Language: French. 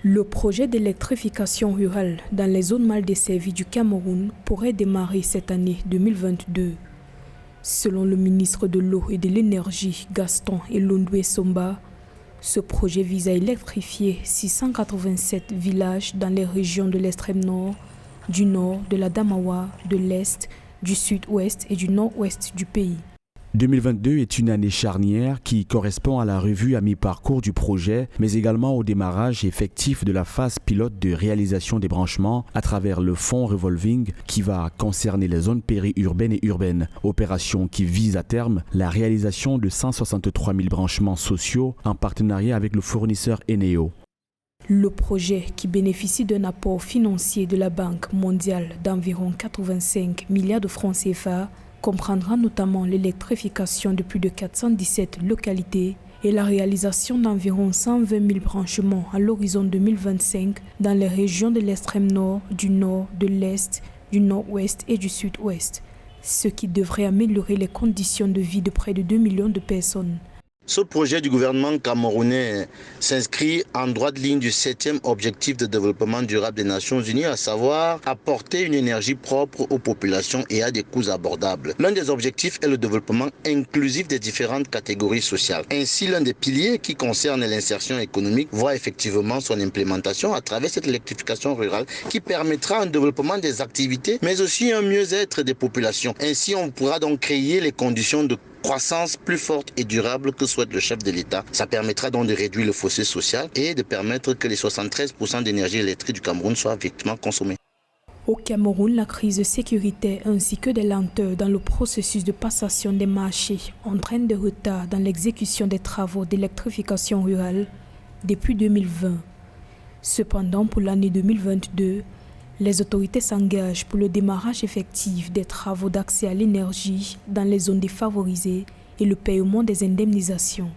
Le projet d'électrification rurale dans les zones mal desservies du Cameroun pourrait démarrer cette année 2022. Selon le ministre de l'Eau et de l'Énergie, Gaston Elondoué Somba, ce projet vise à électrifier 687 villages dans les régions de l'extrême nord, du nord, de la Damawa, de l'est, du sud-ouest et du nord-ouest du pays. 2022 est une année charnière qui correspond à la revue à mi-parcours du projet, mais également au démarrage effectif de la phase pilote de réalisation des branchements à travers le fonds Revolving qui va concerner les zones périurbaines et urbaines. Opération qui vise à terme la réalisation de 163 000 branchements sociaux en partenariat avec le fournisseur Eneo. Le projet, qui bénéficie d'un apport financier de la Banque mondiale d'environ 85 milliards de francs CFA, comprendra notamment l'électrification de plus de 417 localités et la réalisation d'environ 120 000 branchements à l'horizon 2025 dans les régions de l'extrême nord, de l'est, du nord-ouest et du sud-ouest, ce qui devrait améliorer les conditions de vie de près de 2 millions de personnes. Ce projet du gouvernement camerounais s'inscrit en droite ligne du 7e objectif de développement durable des Nations Unies, à savoir apporter une énergie propre aux populations et à des coûts abordables. L'un des objectifs est le développement inclusif des différentes catégories sociales. Ainsi, l'un des piliers qui concerne l'insertion économique voit effectivement son implémentation à travers cette électrification rurale qui permettra un développement des activités, mais aussi un mieux-être des populations. Ainsi, on pourra donc créer les conditions de croissance plus forte et durable que souhaite le chef de l'État. Ça permettra donc de réduire le fossé social et de permettre que les 73% d'énergie électrique du Cameroun soient effectivement consommés. Au Cameroun, la crise sécuritaire ainsi que des lenteurs dans le processus de passation des marchés entraînent des retards dans l'exécution des travaux d'électrification rurale depuis 2020. Cependant, pour l'année 2022, les autorités s'engagent pour le démarrage effectif des travaux d'accès à l'énergie dans les zones défavorisées et le paiement des indemnisations.